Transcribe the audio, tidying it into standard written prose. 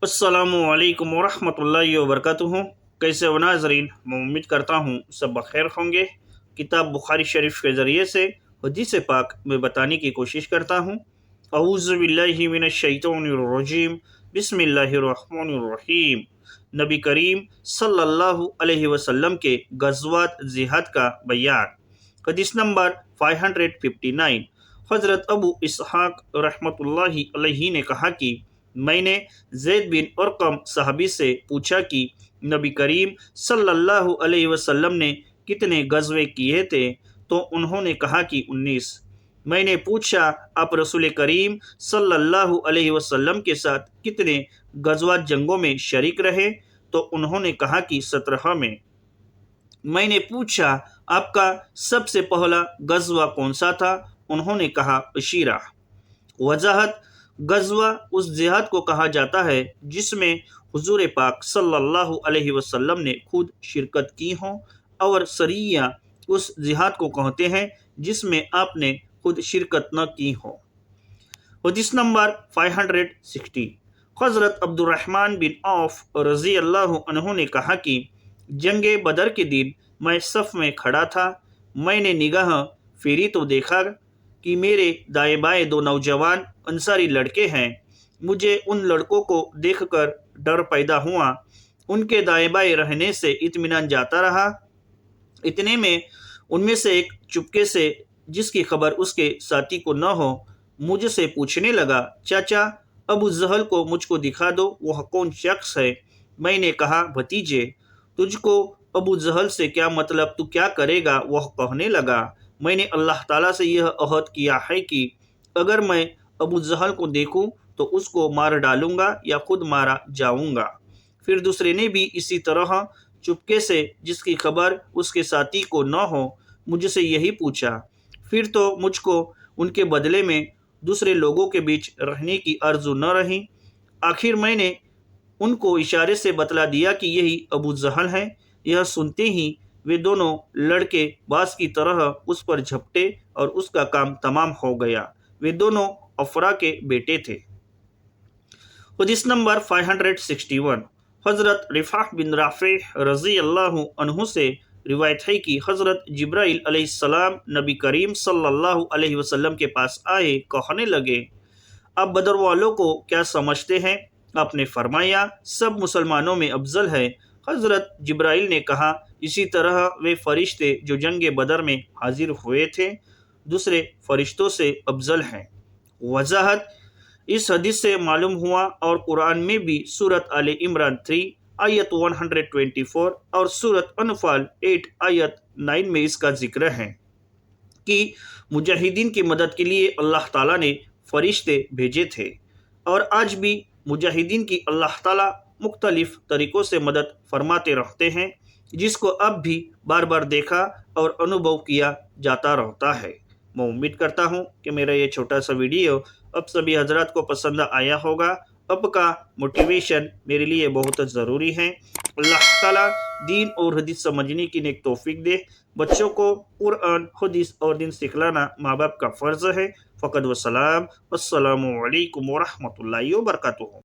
अस्सलामुअलैकुम वरहमतुल्लाहि वबरकातुहू। कैसे हो नाज़रीन? मैं उम्मीद करता हूँ सब बखैर होंगे। किताब बुखारी शरीफ के ज़रिए से हदीस पाक में बताने की कोशिश करता हूँ। अऊज़ु बिल्लाहि मिनश शैतानिर रजीम, बिस्मिल्लाहिर रहमानिर रहीम। नबी करीम सल्लल्लाहु अलैहि वसल्लम के गज़वात जिहाद का बयान। हदीस नंबर 559। हज़रत अबू इसहाक रहमतुल्लाहि अलैहि ने कहा कि मैंने ज़ैद बिन अरकम साहबी से पूछा कि नबी करीम सल्लल्लाहु अलैहि वसल्लम ने कितने गज़वे किए थे, तो उन्होंने कहा कि 19। मैंने पूछा आप रसूल करीम सल्लल्लाहु अलैहि वसल्लम के साथ कितने गज़वात जंगों में शरीक रहे, तो उन्होंने कहा कि 17 में। मैंने पूछा आपका सबसे पहला गज़वा कौन सा था, उन्होंने कहा अशीरा। वजाहत: गज़वा उस जिहाद को कहा जाता है जिसमें हुजूर पाक सल्लल्लाहु अलैहि वसल्लम ने खुद शिरकत की हो, और सरिया उस जिहाद को कहते हैं जिसमें आपने खुद शिरकत न की हो। हदीस नंबर 560। हज़रत अब्दुर्रहमान बिन औफ रज़ी अल्लाह अन्हु ने कहा कि जंगे बदर के दिन मैं सफ़ में खड़ा था। मैंने निगाह फेरी तो देखा कि मेरे दाएं बाएं दो नौजवान अंसारी लड़के हैं। मुझे उन लड़कों को देखकर डर पैदा हुआ। उनके दाएं बाएं रहने से इत्मीनान जाता रहा। इतने में उनमें से एक चुपके से, जिसकी खबर उसके साथी को न हो, मुझसे पूछने लगा, चाचा अबू जहल को मुझको दिखा दो, वह कौन शख्स है? मैंने कहा, भतीजे तुझको अबू जहल से क्या मतलब, तू क्या करेगा? वह कहने लगा, मैंने अल्लाह ताला से यह अहद किया है कि अगर मैं अबू जहल को देखूं तो उसको मार डालूंगा या खुद मारा जाऊंगा। फिर दूसरे ने भी इसी तरह चुपके से, जिसकी खबर उसके साथी को न हो, मुझसे यही पूछा। फिर तो मुझको उनके बदले में दूसरे लोगों के बीच रहने की आरजू न रही। आखिर मैंने उनको इशारे से बतला दिया कि यही अबू जहल है। यह सुनते ही वे दोनों लड़के बाज की तरह उस पर झपटे और उसका काम तमाम हो गया। वे दोनों अफरा के बेटे थे। हदीस नंबर 561। हज़रत रिफ़ाह बिन राफ़े रज़ी अल्लाह अन्हु से रिवायत है कि हज़रत जिब्राइल अलैहिस्सलाम नबी करीम सल्लल्लाहु अलैहि वसल्लम के पास आए, कहने लगे, आप बदर वालों को क्या समझते हैं? आपने फरमाया, सब मुसलमानों में अफजल है। हज़रत जिब्राइल ने कहा, इसी तरह वे फरिश्ते जो जंग बदर में हाजिर हुए थे दूसरे फरिश्तों से अफजल हैं। वजाहत: इस हदीस से मालूम हुआ और कुरान में भी सूरत आले इमरान 3 आयत 124 और सूरत अनफाल 8 आयत 9 में इसका जिक्र है कि मुजाहिदीन की मदद के लिए अल्लाह ताला ने फरिश्ते भेजे थे, और आज भी मुजाहिदीन की अल्लाह ताला मुख्तलिफ तरीक़ों से मदद फरमाते रहते हैं, जिसको अब भी बार बार देखा और अनुभव किया जाता रहता है। मैं उम्मीद करता हूँ कि मेरा ये छोटा सा वीडियो अब सभी हजरात को पसंद आया होगा। अब का मोटिवेशन मेरे लिए बहुत ज़रूरी है। अल्लाह ताला दीन और हदीस समझने की नेक तौफीक दे। बच्चों को कुरान, हदीस और दिन सिखलाना माँ बाप का फ़र्ज़ है। फ़कत वसलाम। अस्सलामु अलैकुम वरहमतुल्लाहि वबरकातुहू।